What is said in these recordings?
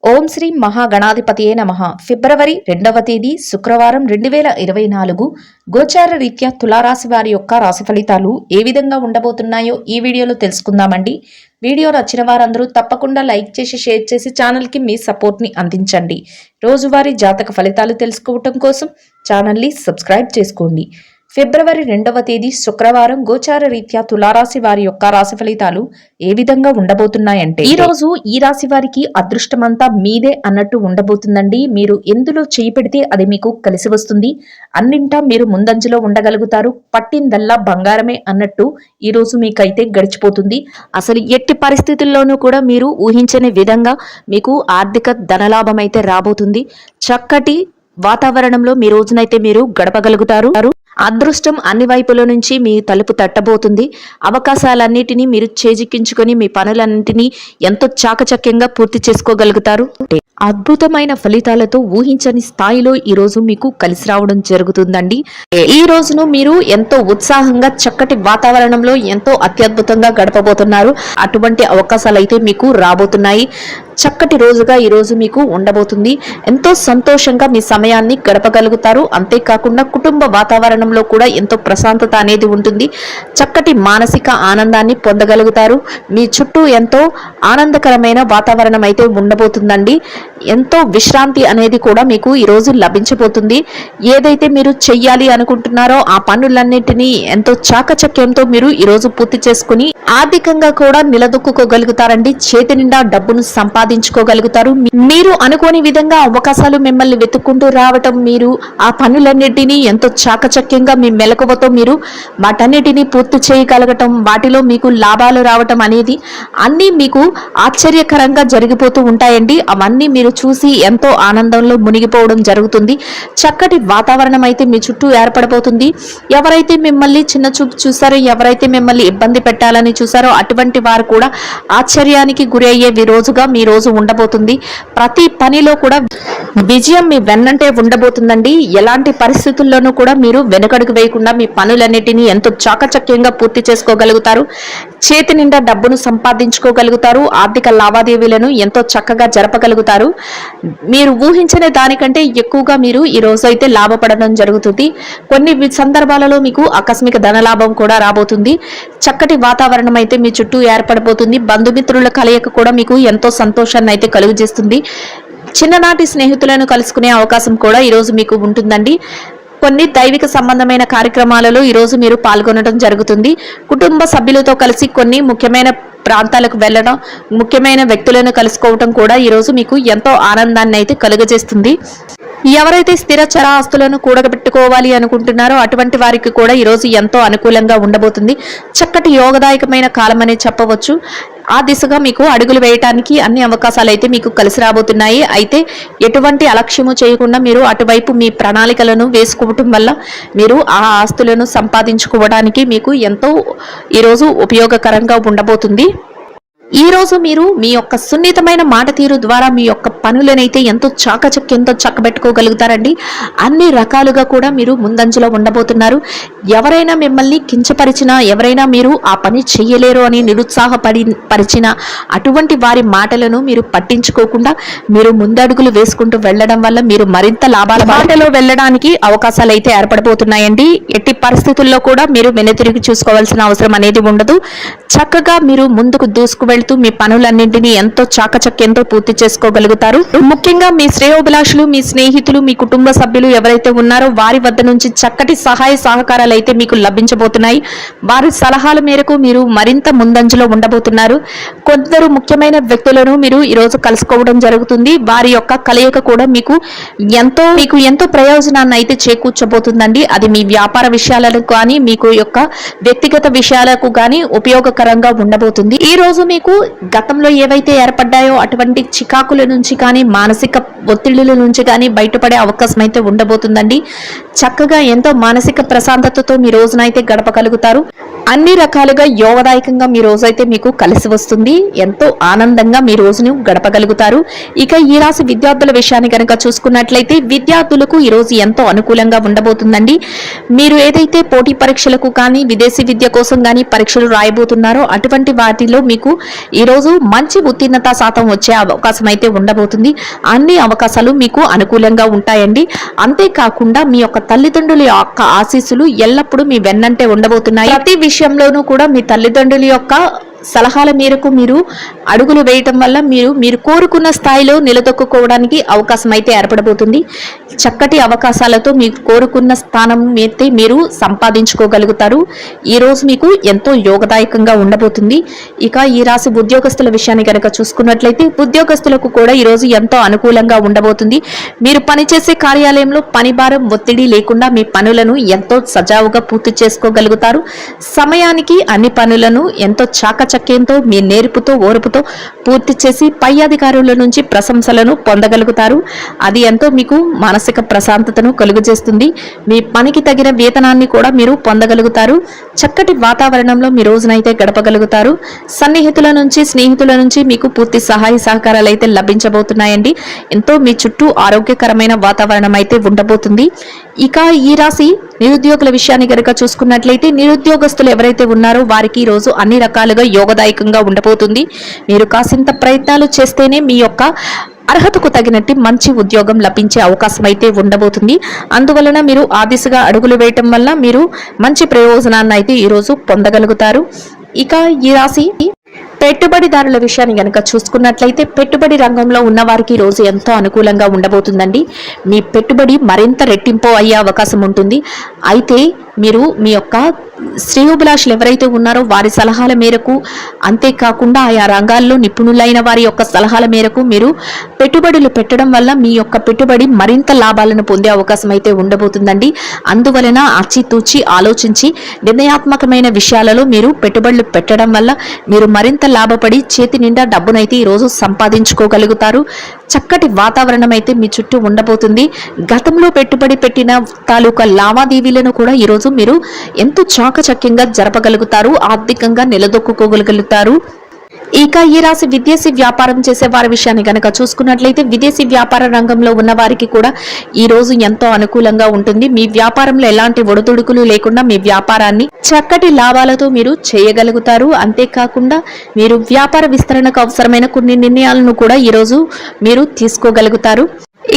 ఓం శ్రీ మహాగణాధిపతియే నమః. ఫిబ్రవరి 2వ తేదీ శుక్రవారం 2024 గోచార రీత్యా తులారాశి వారి యొక్క రాశి ఫలితాలు ఏ విధంగా ఉండబోతున్నాయో ఈ వీడియోలో తెలుసుకుందామండి. వీడియో నచ్చిన వారందరూ తప్పకుండా లైక్ చేసి షేర్ చేసి ఛానల్కి మీ సపోర్ట్ని అందించండి. రోజువారీ జాతక ఫలితాలు తెలుసుకోవటం కోసం ఛానల్ని సబ్స్క్రైబ్ చేసుకోండి. ఫిబ్రవరి 2వ తేదీ శుక్రవారం గోచార రీత్యా తులారాశి వారి యొక్క రాశి ఫలితాలు ఏ విధంగా ఉండబోతున్నాయంటే, ఈ రోజు ఈ రాశి వారికి అదృష్టమంతా మీదే అన్నట్టు ఉండబోతుందండి. మీరు ఎందులో చేయి పెడితే అది మీకు కలిసి వస్తుంది. అన్నింటా మీరు ముందంజలో ఉండగలుగుతారు. పట్టిందల్లా బంగారమే అన్నట్టు ఈ రోజు మీకైతే గడిచిపోతుంది. అసలు ఎట్టి పరిస్థితుల్లోనూ కూడా మీరు ఊహించని విధంగా మీకు ఆర్థిక ధనలాభం అయితే రాబోతుంది. చక్కటి వాతావరణంలో మీ రోజునైతే మీరు గడపగలుగుతారు. అదృష్టం అన్ని వైపుల నుంచి మీ తలుపు తట్టబోతుంది. అవకాశాలన్నిటినీ మీరు చేజిక్కించుకొని మీ పనులన్నింటినీ ఎంతో చాకచక్యంగా పూర్తి చేసుకోగలుగుతారు. అద్భుతమైన ఫలితాలతో ఊహించని స్థాయిలో ఈ రోజు మీకు కలిసి రావడం జరుగుతుందండి. ఈ రోజును మీరు ఎంతో ఉత్సాహంగా చక్కటి వాతావరణంలో ఎంతో అత్యద్భుతంగా గడపబోతున్నారు. అటువంటి అవకాశాలు అయితే మీకు రాబోతున్నాయి. చక్కటి రోజుగా ఈ రోజు మీకు ఉండబోతుంది. ఎంతో సంతోషంగా మీ సమయాన్ని గడపగలుగుతారు. అంతేకాకుండా కుటుంబ వాతావరణంలో కూడా ఎంతో ప్రశాంతత అనేది ఉంటుంది. చక్కటి మానసిక ఆనందాన్ని పొందగలుగుతారు. మీ చుట్టూ ఎంతో ఆనందకరమైన వాతావరణం అయితే ఉండబోతుందండి. ఎంతో విశ్రాంతి అనేది కూడా మీకు ఈ రోజు లభించబోతుంది. ఏదైతే మీరు చెయ్యాలి అనుకుంటున్నారో ఆ పనులన్నింటినీ ఎంతో చాకచక్యంతో మీరు ఈ రోజు పూర్తి చేసుకుని ఆర్థికంగా కూడా నిలదొక్కుకోగలుగుతారండి. చేతి నిండా డబ్బును సంపాదించుకోగలుగుతారు. మీరు అనుకోని విధంగా అవకాశాలు మిమ్మల్ని వెతుక్కుంటూ రావటం, మీరు ఆ పనులన్నింటినీ ఎంతో చాకచక్యంగా మీ మెలకువతో మీరు వాటన్నిటినీ పూర్తి చేయగలగటం, వాటిలో మీకు లాభాలు రావటం అనేది అన్నీ మీకు ఆశ్చర్యకరంగా జరిగిపోతూ ఉంటాయండి. అవన్నీ మీరు చూసి ఎంతో ఆనందంలో మునిగిపోవడం జరుగుతుంది. చక్కటి వాతావరణం అయితే మీ చుట్టూ ఏర్పడబోతుంది. ఎవరైతే మిమ్మల్ని చిన్న చూపు చూసారో, ఎవరైతే మిమ్మల్ని ఇబ్బంది పెట్టాలని చూసారో అటువంటి వారు కూడా ఆశ్చర్యానికి గురి అయ్యే రోజుగా మీ రోజు ఉండబోతుంది. ప్రతి పనిలో కూడా విజయం మీ వెన్నంటే ఉండబోతుందండి. ఎలాంటి పరిస్థితుల్లోనూ కూడా మీరు వెనుకడుగు వేయకుండా మీ పనులన్నిటినీ ఎంతో చాకచక్యంగా పూర్తి చేసుకోగలుగుతారు. చేతి నిండా డబ్బును సంపాదించుకోగలుగుతారు. ఆర్థిక లావాదేవీలను ఎంతో చక్కగా జరపగలుగుతారు. మీరు ఊహించిన దానికంటే ఎక్కువగా మీరు ఈ రోజు అయితే లాభపడడం జరుగుతుంది. కొన్ని సందర్భాలలో మీకు ఆకస్మిక ధనలాభం కూడా రాబోతుంది. చక్కటి వాతావరణం అయితే మీ చుట్టూ ఏర్పడబోతుంది. బంధుమిత్రుల కలయిక కూడా మీకు ఎంతో సంతోషాన్ని అయితే కలుగజేస్తుంది. చిన్ననాటి స్నేహితులను కలుసుకునే అవకాశం కూడా ఈరోజు మీకు ఉంటుందండి. కొన్ని దైవిక సంబంధమైన కార్యక్రమాలలో ఈరోజు మీరు పాల్గొనడం జరుగుతుంది. కుటుంబ సభ్యులతో కలిసి కొన్ని ముఖ్యమైన ప్రాంతాలకు వెళ్ళడం, ముఖ్యమైన వ్యక్తులను కలుసుకోవటం కూడా ఈరోజు మీకు ఎంతో ఆనందాన్ని అయితే కలుగజేస్తుంది. ఎవరైతే స్థిర చర ఆస్తులను కూడబెట్టుకోవాలి అనుకుంటున్నారో అటువంటి వారికి కూడా ఈరోజు ఎంతో అనుకూలంగా ఉండబోతుంది. చక్కటి యోగదాయకమైన కాలం అనే చెప్పవచ్చు. ఆ దిశగా మీకు అడుగులు వేయటానికి అన్ని అవకాశాలు అయితే మీకు కలిసి రాబోతున్నాయి. అయితే ఎటువంటి అలక్ష్యము చేయకుండా మీరు అటువైపు మీ ప్రణాళికలను వేసుకోవటం వల్ల మీరు ఆ ఆస్తులను సంపాదించుకోవడానికి మీకు ఎంతో ఈరోజు ఉపయోగకరంగా ఉండబోతుంది. ఈ రోజు మీరు మీ యొక్క సున్నితమైన మాట తీరు ద్వారా మీ యొక్క పనులనైతే ఎంతో చాకచక్యంతో చక్కబెట్టుకోగలుగుతారండి. అన్ని రకాలుగా కూడా మీరు ముందంజలో ఉండబోతున్నారు. మిమ్మల్ని కించపరిచినా, ఎవరైనా మీరు ఆ పని చెయ్యలేరు అని నిరుత్సాహపరిచిన అటువంటి వారి మాటలను మీరు పట్టించుకోకుండా మీరు ముందడుగులు వేసుకుంటూ వెళ్ళడం వల్ల మీరు మరింత లాభాల బాటలో వెళ్ళడానికి అవకాశాలు అయితే ఏర్పడబోతున్నాయండి. ఎట్టి పరిస్థితుల్లో కూడా మీరు వెనుతిరిగి చూసుకోవాల్సిన అవసరం అనేది ఉండదు. చక్కగా మీరు ముందుకు దూసుకు వెళ్తూ మీ పనులన్నింటినీ ఎంతో చాకచక్యంతో పూర్తి చేసుకోగలుగుతారు. ముఖ్యంగా మీ శ్రేయోభిలాషులు, మీ స్నేహితులు, మీ కుటుంబ సభ్యులు ఎవరైతే ఉన్నారో వారి వద్ద నుంచి చక్కటి సహాయ సహకారాలు అయితే మీకు లభించబోతున్నాయి. వారి సలహాల మేరకు మీరు మరింత ముందంజలో ఉండబోతున్నారు. కొందరు ముఖ్యమైన వ్యక్తులను మీరు ఈరోజు కలుసుకోవడం జరుగుతుంది. వారి యొక్క కలయిక కూడా మీకు ఎంతో ప్రయోజనాన్ని అయితే చేకూర్చబోతుందండి. అది మీ వ్యాపార విషయాలకు కానీ, మీకు యొక్క వ్యక్తిగత విషయాలకు కానీ ఉపయోగకరంగా ఉండబోతుంది. ఈ రోజు మీకు గతంలో ఏవైతే ఏర్పడ్డాయో అటువంటి చికాకుల నుంచి కానీ, మానసిక ఒత్తిళ్ల నుంచి కానీ బయటపడే అవకాశం అయితే ఉండబోతుందండి. చక్కగా ఎంతో మానసిక ప్రశాంతతతో మీ రోజునైతే గడపగలుగుతారు. అన్ని రకాలుగా యోగదాయకంగా మీ రోజైతే మీకు కలిసి వస్తుంది. ఎంతో ఆనందంగా మీ రోజును గడపగలుగుతారు. ఇక ఈ రాశి విద్యార్థుల విషయాన్ని కనుక చూసుకున్నట్లయితే విద్యార్థులకు ఈ రోజు ఎంతో అనుకూలంగా ఉండబోతుందండి. మీరు ఏదైతే పోటీ పరీక్షలకు కానీ, విదేశీ విద్య కోసం కానీ పరీక్షలు రాయబోతున్నారో అటువంటి వాటిలో మీకు ఈ రోజు మంచి ఉత్తీర్ణత శాతం వచ్చే అవకాశం అయితే ఉండబోతుంది. అన్ని అవకాశాలు మీకు అనుకూలంగా ఉంటాయండి. అంతేకాకుండా మీ యొక్క తల్లిదండ్రుల యొక్క ఆశీస్సులు ఎల్లప్పుడూ మీ వెన్నంటే ఉండబోతున్నాయి. ప్రతి విషయంలోనూ కూడా మీ తల్లిదండ్రుల యొక్క సలహాల మేరకు మీరు అడుగులు వేయటం వల్ల మీరు కోరుకున్న స్థాయిలో నిలదొక్కుకోవడానికి అవకాశం అయితే ఏర్పడబోతుంది. చక్కటి అవకాశాలతో మీరు కోరుకున్న స్థానం అయితే మీరు సంపాదించుకోగలుగుతారు. ఈ రోజు మీకు ఎంతో యోగదాయకంగా ఉండబోతుంది. ఇక ఈ రాశి ఉద్యోగస్తుల విషయాన్ని కనుక చూసుకున్నట్లయితే ఉద్యోగస్తులకు కూడా ఈ రోజు ఎంతో అనుకూలంగా ఉండబోతుంది. మీరు పనిచేసే కార్యాలయంలో పని భారం ఒత్తిడి లేకుండా మీ పనులను ఎంతో సజావుగా పూర్తి చేసుకోగలుగుతారు. సమయానికి అన్ని పనులను ఎంతో చాకచక్యంతో మీ నేర్పుతో ఓర్పుతో పూర్తి చేసి పై అధికారుల నుంచి ప్రశంసలను పొందగలుగుతారు. అది ఎంతో మీకు మానసిక ప్రశాంతతను కలుగజేస్తుంది. మీ పనికి తగిన వేతనాన్ని కూడా మీరు పొందగలుగుతారు. చక్కటి వాతావరణంలో మీ రోజునైతే గడపగలుగుతారు. సన్నిహితుల నుంచి స్నేహితుల నుంచి మీకు పూర్తి సహాయ సహకారాలు అయితే లభించబోతున్నాయండి. ఎంతో మీ చుట్టూ ఆరోగ్యకరమైన వాతావరణం అయితే ఉండబోతుంది. ఇక ఈ రాశి నిరుద్యోగుల విషయాన్ని కనుక చూసుకున్నట్లయితే నిరుద్యోగస్తులు ఎవరైతే ఉన్నారో వారికి ఈ రోజు అన్ని రకాలుగా యోగదాయకంగా ఉండబోతుంది. మీరు కాసింత ప్రయత్నాలు చేస్తేనే మీ యొక్క అర్హతకు తగినట్టు మంచి ఉద్యోగం లభించే అవకాశం అయితే ఉండబోతుంది. అందువలన మీరు ఆ దిశగా అడుగులు వేయటం వల్ల మీరు మంచి ప్రయోజనాన్ని అయితే ఈరోజు పొందగలుగుతారు. ఇక ఈ రాశి పెట్టుబడిదారుల విషయాన్ని గనక చూసుకున్నట్లయితే పెట్టుబడి రంగంలో ఉన్న వారికి రోజు ఎంతో అనుకూలంగా ఉండబోతుందండి. మీ పెట్టుబడి మరింత రెట్టింపు అయ్యే అవకాశం ఉంటుంది. అయితే మీరు మీ యొక్క శ్రేయోభిలాషులు ఎవరైతే ఉన్నారో వారి సలహాల మేరకు, అంతేకాకుండా ఆయా రంగాల్లో నిపుణులైన వారి యొక్క సలహాల మేరకు మీరు పెట్టుబడులు పెట్టడం వల్ల మీ యొక్క పెట్టుబడి మరింత లాభాలను పొందే అవకాశం అయితే ఉండబోతుందండి. అందువలన ఆచితూచి ఆలోచించి నిర్ణయాత్మకమైన విషయాలలో మీరు పెట్టుబడులు పెట్టడం వల్ల మీరు మరింత లాభపడి చేతి నిండా డబ్బునైతే ఈరోజు సంపాదించుకోగలుగుతారు. చక్కటి వాతావరణం అయితే మీ చుట్టూ ఉండబోతుంది. గతంలో పెట్టుబడి పెట్టిన తాలూకా లావాదేవీలను కూడా ఈరోజు మీరు ఎంతో చాకచక్యంగా జరపగలుగుతారు. ఆర్థికంగా నిలదొక్కుకోగలుగుతారు. ఇక ఈ రాశి విదేశీ వ్యాపారం చేసే వారి విషయాన్ని గనక చూసుకున్నట్లయితే విదేశీ వ్యాపార రంగంలో ఉన్న వారికి కూడా ఈ రోజు ఎంతో అనుకూలంగా ఉంటుంది. మీ వ్యాపారంలో ఎలాంటి ఒడిదుడుకులు లేకుండా మీ వ్యాపారాన్ని చక్కటి లాభాలతో మీరు చేయగలుగుతారు. అంతేకాకుండా మీరు వ్యాపార విస్తరణకు అవసరమైన కొన్ని నిర్ణయాలను కూడా ఈ రోజు మీరు తీసుకోగలుగుతారు.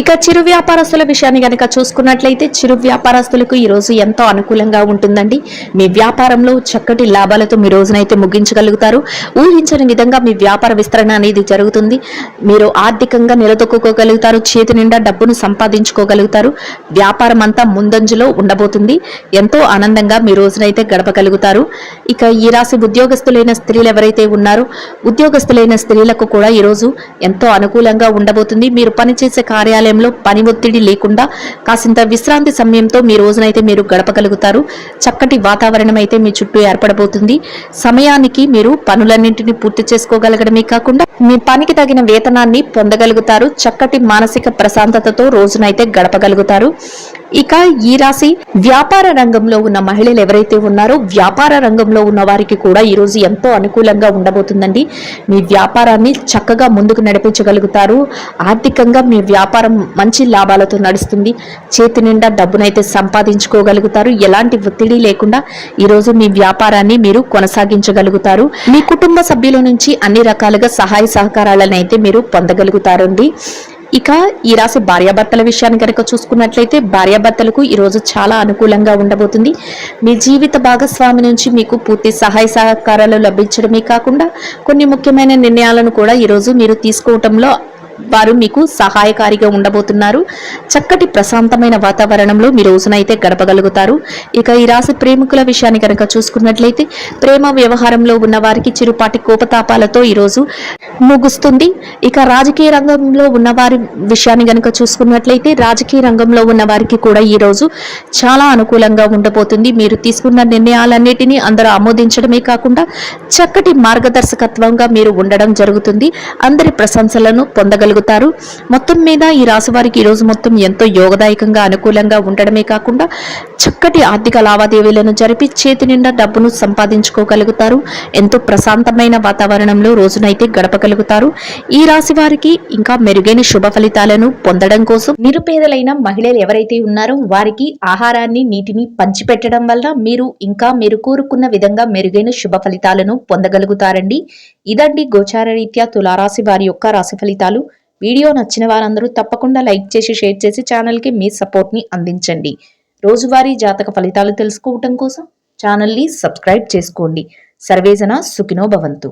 ఇక చిరు వ్యాపారస్తుల విషయాన్ని కనుక చూసుకున్నట్లయితే చిరు వ్యాపారస్తులకు ఈ రోజు ఎంతో అనుకూలంగా ఉంటుందండి. మీ వ్యాపారంలో చక్కటి లాభాలతో మీ రోజునైతే ముగించగలుగుతారు. ఊహించని విధంగా మీ వ్యాపార విస్తరణ అనేది జరుగుతుంది. మీరు ఆర్థికంగా నిలదొక్కుకోగలుగుతారు. చేతి నిండా డబ్బును సంపాదించుకోగలుగుతారు. వ్యాపారం అంతా ముందంజలో ఉండబోతుంది. ఎంతో ఆనందంగా మీ రోజునైతే గడపగలుగుతారు. ఇక ఈ రాశి ఉద్యోగస్తులైన స్త్రీలు ఎవరైతే ఉన్నారో ఉద్యోగస్తులైన స్త్రీలకు కూడా ఈరోజు ఎంతో అనుకూలంగా ఉండబోతుంది. మీరు పనిచేసే కార్యాలయంలో పని ఒత్తిడి లేకుండా కాసింత విశ్రాంతి సమయంతో మీ రోజునైతే మీరు గడపగలుగుతారు. చక్కటి వాతావరణం అయితే మీ చుట్టూ ఏర్పడబోతుంది. సమయానికి మీరు పనులన్నింటినీ పూర్తి చేసుకోగలగడమే కాకుండా మీ పనికి తగిన వేతనాన్ని పొందగలుగుతారు. చక్కటి మానసిక ప్రశాంతతతో రోజునైతే గడపగలుగుతారు. ఇక ఈ రాశి వ్యాపార రంగంలో ఉన్న మహిళలు ఎవరైతే ఉన్నారో వ్యాపార రంగంలో ఉన్న వారికి కూడా ఈ రోజు ఎంతో అనుకూలంగా ఉండబోతుందండి. మీ వ్యాపారాన్ని చక్కగా ముందుకు నడిపించగలుగుతారు. ఆర్థికంగా మీ వ్యాపారం మంచి లాభాలతో నడుస్తుంది. చేతి నిండా డబ్బునైతే సంపాదించుకోగలుగుతారు. ఎలాంటి ఒత్తిడి లేకుండా ఈ రోజు మీ వ్యాపారాన్ని మీరు కొనసాగించగలుగుతారు. మీ కుటుంబ సభ్యుల నుంచి అన్ని రకాలుగా సహాయ సహకారాలను అయితే మీరు పొందగలుగుతారండి. ఇక ఈ రాశి భార్యాభర్తల విషయాన్ని కనుక చూసుకున్నట్లయితే భార్యాభర్తలకు ఈరోజు చాలా అనుకూలంగా ఉండబోతుంది. మీ జీవిత భాగస్వామి నుంచి మీకు పూర్తి సహాయ సహకారాలు లభించడమే కాకుండా కొన్ని ముఖ్యమైన నిర్ణయాలను కూడా ఈరోజు మీరు తీసుకోవటంలో వారు మీకు సహాయకారిగా ఉండబోతున్నారు. చక్కటి ప్రశాంతమైన వాతావరణంలో మీ రోజునైతే గడపగలుగుతారు. ఇక ఈ రాశి ప్రేమికుల విషయాన్ని కనుక చూసుకున్నట్లయితే ప్రేమ వ్యవహారంలో ఉన్న వారికి చిరుపాటి కోపతాపాలతో ఈరోజు ముగుస్తుంది. ఇక రాజకీయ రంగంలో ఉన్న వారి విషయాన్ని కనుక చూసుకున్నట్లయితే రాజకీయ రంగంలో ఉన్న వారికి కూడా ఈ రోజు చాలా అనుకూలంగా ఉండబోతుంది. మీరు తీసుకున్న నిర్ణయాలన్నిటినీ అందరూ ఆమోదించడమే కాకుండా చక్కటి మార్గదర్శకత్వంగా మీరు ఉండడం జరుగుతుంది. అందరి ప్రశంసలను పొందగలుగుతారు. మొత్తం మీద ఈ రాశి వారికి ఈ రోజు మొత్తం ఎంతో యోగదాయకంగా అనుకూలంగా ఉండడమే కాకుండా చక్కటి ఆర్థిక లావాదేవీలను జరిపి చేతి నిండా డబ్బును సంపాదించుకోగలుగుతారు. ఎంతో ప్రశాంతమైన వాతావరణంలో రోజునైతే గడపగలుగుతారు. ఈ రాశి వారికి ఇంకా మెరుగైన శుభ ఫలితాలను పొందడం కోసం నిరుపేదలైన మహిళలు ఎవరైతే ఉన్నారో వారికి ఆహారాన్ని నీటిని పంచిపెట్టడం వల్ల మీరు కోరుకున్న విధంగా మెరుగైన శుభ ఫలితాలను పొందగలుగుతారండి. ఇదండి గోచార రీత్యా తులారాశి వారి యొక్క రాశి ఫలితాలు. వీడియో నచ్చిన వారందరూ తప్పకుండా లైక్ చేసి షేర్ చేసి ఛానల్కి మీ సపోర్ట్ని అందించండి. రోజువారీ జాతక ఫలితాలు తెలుసుకోవటం కోసం ఛానల్ని సబ్స్క్రైబ్ చేసుకోండి. సర్వేజన సుఖినో భవంతు.